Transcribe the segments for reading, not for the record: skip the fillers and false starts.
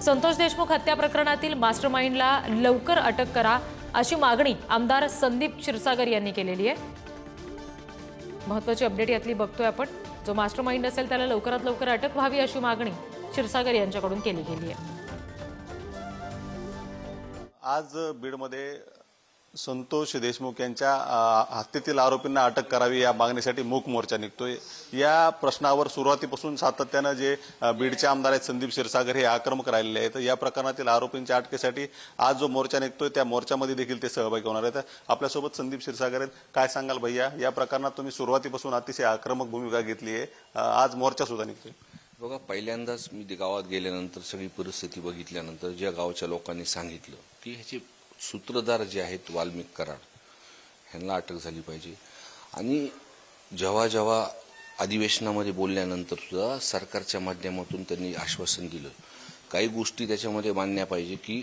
संतोष देशमुख हत्या प्रकरणातील मास्टरमाइंडला लवकर अटक करा अशी मागणी आमदार संदीप क्षीरसागर यांनी केलेली आहे। महत्त्वाची अपडेट यातली बघतोय आपण। जो मास्टरमाइंड असेल त्याला लवकरात लवकर अटक व्हावी अशी मागणी क्षीरसागर यांच्याकडून केली गेली आहे। आज बीडमध्ये संतोष देशमुख यांच्या हत्येतील आरोपींना अटक करावी या मागणीसाठी मूक मोर्चा निघतोय। या प्रश्नावर सुरुवातीपासून सातत्यानं जे बीडचे आमदार आहेत संदीप क्षीरसागर हे आक्रमक राहिलेले आहेत। या प्रकरणातील आरोपींच्या अटकेसाठी आज जो मोर्चा निघतोय त्या मोर्चामध्ये देखील ते सहभागी होणार आहेत। आपल्यासोबत संदीप क्षीरसागर आहेत। काय सांगाल भैया, या प्रकरणात तुम्ही सुरुवातीपासून अतिशय आक्रमक भूमिका घेतली आहे, आज मोर्चा सुद्धा निघतोय। बघा, पहिल्यांदाच मी ते गावात गेल्यानंतर सगळी परिस्थिती बघितल्यानंतर ज्या गावच्या लोकांनी सांगितलं की ह्याचे सूत्रधार जे आहेत वाल्मिक कराड ह्यांना अटक झाली पाहिजे, आणि जेव्हा जेव्हा अधिवेशनामध्ये बोलल्यानंतर सुद्धा सरकारच्या माध्यमातून त्यांनी आश्वासन दिलं। काही गोष्टी त्याच्यामध्ये मानल्या पाहिजे की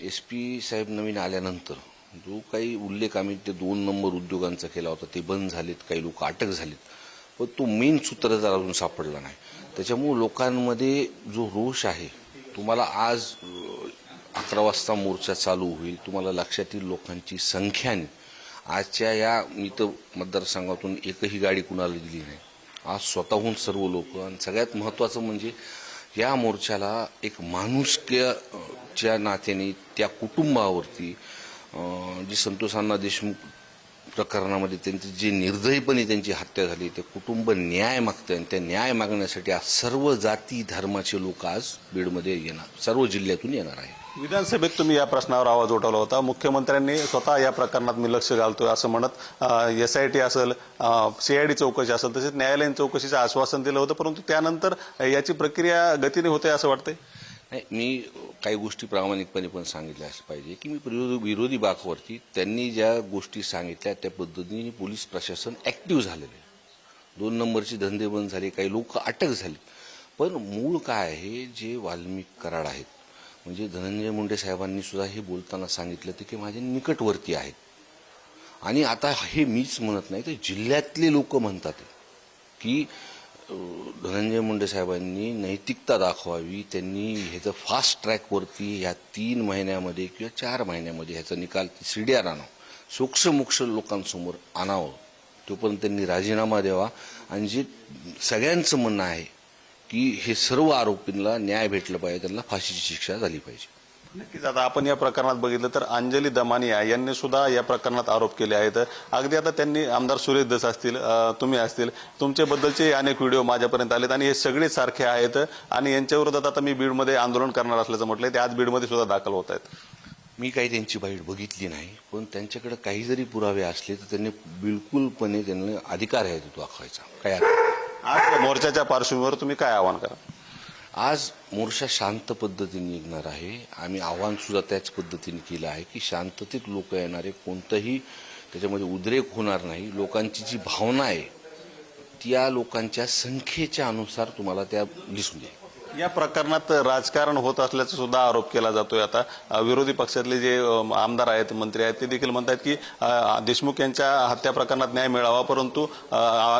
SP साहेब नवीन आल्यानंतर जो काही उल्लेख आम्ही ते 2 नंबर उद्योगांचा केला होता ते बंद झालेत, काही लोक अटक झालेत, पण तो मेन सूत्रधार अजून सापडला नाही। त्याच्यामुळे लोकांमध्ये जो रोष आहे, तुम्हाला आज 11 वाजता मोर्चा चालू होईल, तुम्हाला लक्षात येईल लोकांची संख्याने आजच्या या मी तर मतदारसंघातून एकही गाडी कुणाला दिली नाही। आज स्वतःहून सर्व लोक, आणि सगळ्यात महत्त्वाचं म्हणजे या मोर्चाला एक माणुसकीच्या नात्याने त्या कुटुंबावरती जी संतोष अण्णा देशमुख प्रकरणामध्ये त्यांची जे निर्दयीपणे त्यांची हत्या झाली ते कुटुंब न्याय मागतं, आणि त्या न्याय मागण्यासाठी आज सर्व जाती धर्माचे लोक आज बीडमध्ये येणार, सर्व जिल्ह्यातून येणार आहे। विधानसभेत तुम्ही या प्रश्नावर आवाज उठवला होता। मुख्यमंत्र्यांनी स्वतः या प्रकरणात मी लक्ष घालतोय असं म्हणत SIT असेल, CID चौकशी असेल, तसेच न्यायालयीन चौकशीचं आश्वासन दिलं होतं, परंतु त्यानंतर याची प्रक्रिया गतीने होते असं वाटतंय। नाही, मी काही गोष्टी प्रामाणिकपणे पण सांगितल्या असं पाहिजे की मी विरोधी बाकावरती त्यांनी ज्या गोष्टी सांगितल्या त्या पद्धतीने पोलीस प्रशासन ऍक्टिव्ह झालेलं आहे। 2 नंबरचे धंदे बंद झाले, काही लोक अटक झाली, पण मूळ काय आहे, जे वाल्मिक कराड आहेत म्हणजे धनंजय मुंडे साहेबांनी सुद्धा हे बोलताना सांगितलं ते की माझे निकटवर्ती आहेत, आणि आता हे मीच म्हणत नाही तर जिल्ह्यातले लोक म्हणतात की धनंजय मुंडे साहेबांनी नैतिकता दाखवावी, त्यांनी ह्याचं फास्ट ट्रॅकवरती ह्या 3 महिन्यामध्ये किंवा 4 महिन्यामध्ये ह्याचा निकाल CDR आणावं, सूक्ष्मोक्ष लोकांसमोर आणावं, तोपर्यंत त्यांनी राजीनामा द्यावा, आणि जे सगळ्यांचं म्हणणं आहे की हे सर्व आरोपींना न्याय भेटला पाहिजे, त्यांना फाशीची शिक्षा झाली पाहिजे। नक्कीच आता आपण या प्रकरणात बघितलं तर अंजली दमानिया यांनी सुद्धा या प्रकरणात आरोप केले आहेत। अगदी आता त्यांनी आमदार सुरेश धस असतील, तुम्ही असतील, तुमच्याबद्दलचे अनेक व्हिडिओ माझ्यापर्यंत आलेत, आणि हे सगळे सारखे आहेत, आणि यांच्या विरोधात आता मी बीडमध्ये आंदोलन करणार असल्याचं म्हटलंय। ते आज बीडमध्ये सुद्धा दाखल होत आहेत। मी काही त्यांची बाईट बघितली नाही, पण त्यांच्याकडे काही जरी पुरावे असले तर त्यांनी बिलकुलपणे त्यांना अधिकार आहे तो दाखवायचा। काय आज मोर्चाच्या पार्श्वभूमीवर तुम्ही काय आवाहन करा? आज मोर्चा शांत पद्धतीने निघणार आहे। आम्ही आव्हान सुद्धा त्याच पद्धतीने केलं आहे की शांततेत लोक येणारे, कोणतंही त्याच्यामध्ये उद्रेक होणार नाही। लोकांची जी भावना आहे त्या लोकांच्या संख्येच्या अनुसार तुम्हाला त्या दिसून येईल। या प्रकरणात राजकारण होत असल्याचा सुद्धा आरोप केला जातोय। आता विरोधी पक्षातले जे आमदार आहेत, मंत्री आहेत, ते देखील म्हणतात की देशमुख यांच्या हत्या प्रकरणात न्याय मिळावा, परंतु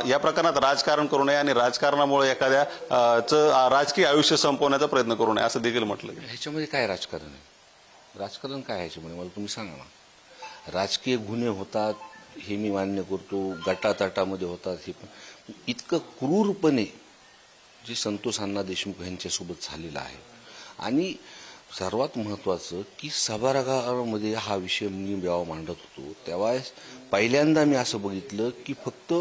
या प्रकरणात राजकारण करू नये आणि राजकारणामुळे एखाद्याचं राजकीय आयुष्य संपवण्याचा प्रयत्न करू नये असं देखील म्हटलं। ह्याच्यामध्ये काय राजकारण आहे? राजकारण काय आहे ह्याच्यामध्ये मला तुम्ही सांगा ना। राजकीय गुन्हे होतात हे मी मान्य करतो, गटातटामध्ये होतात, हे पण इतकं क्रूरपणे जे संतोष अण्णा देशमुख यांच्यासोबत झालेलं आहे, आणि सर्वात महत्त्वाचं की सभागृहामध्ये हा विषय मी जेव्हा मांडत होतो तेव्हा पहिल्यांदा मी असं बघितलं की फक्त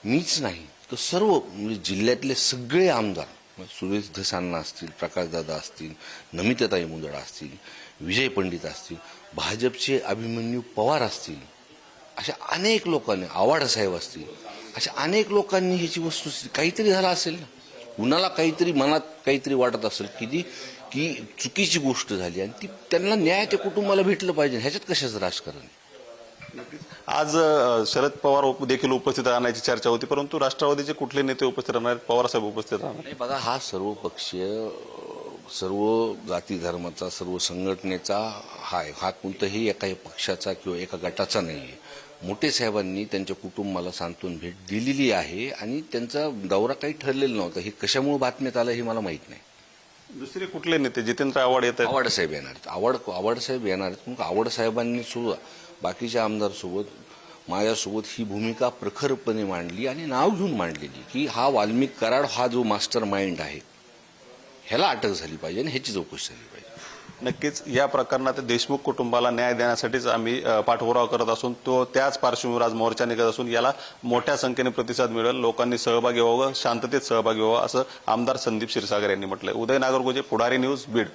मीच नाही तर सर्व म्हणजे जिल्ह्यातले सगळे आमदार, सुरेश धसांना असतील, प्रकाशदादा असतील, नमिताताई मुंदडा असतील, विजय पंडित असतील, भाजपचे अभिमन्यू पवार असतील, अशा अनेक लोकांनी, आव्हाड साहेब असतील, अशा अनेक लोकांनी ह्याची वस्तुस्थिती काहीतरी झालं असेल ना, कुणाला काहीतरी मनात काहीतरी वाटत असेल की चुकीची गोष्ट झाली, आणि ती त्यांना न्याय त्या कुटुंबाला भेटलं पाहिजे। ह्याच्यात कशाचं राजकारण? आज शरद पवार देखील उपस्थित राहण्याची चर्चा होती, परंतु राष्ट्रवादीचे कुठले नेते उपस्थित राहणार? पवार साहेब उपस्थित राहणार? नाही बघा, हा सर्व पक्षीय, सर्व जाती धर्माचा, सर्व संघटनेचा हा कोणताही एका पक्षाचा किंवा एका गटाचा नाही आहे। मोठे साहेबांनी त्यांच्या कुटुंबाला सांत्वन भेट दिलेली आहे, आणि त्यांचा दौरा काही ठरलेला नव्हता। हे कशामुळे बातम्यात आलं हे मला माहीत नाही। दुसरे कुठले नेते? जितेंद्र आव्हाड येत आहेत. आव्हाड साहेब येणार आहेत. आव्हाड साहेब येणार आहेत. मग आव्हाड साहेबांनी सुद्धा बाकीच्या आमदारसोबत माझ्यासोबत ही भूमिका प्रखरपणे मांडली आणि नाव घेऊन मांडलेली की हा वाल्मिक कराड हा जो मास्टर माइंड आहे ह्याला अटक झाली पाहिजे आणि ह्याची चौकशी झाली पाहिजे. नक्कीच या प्रकरणात देशमुख कुटुंबाला न्याय देण्यासाठीच आम्ही पाठपुरावा करत असून तो त्याच पार्श्वभूमीवर आज मोर्चा निघत असून याला मोठ्या संख्येने प्रतिसाद मिळेल. लोकांनी सहभागी व्हावं, शांततेत सहभागी व्हावं असं आमदार संदीप क्षीरसागर यांनी म्हटलंय. उदय नागरगोजे, पुढारी न्यूज, बीड.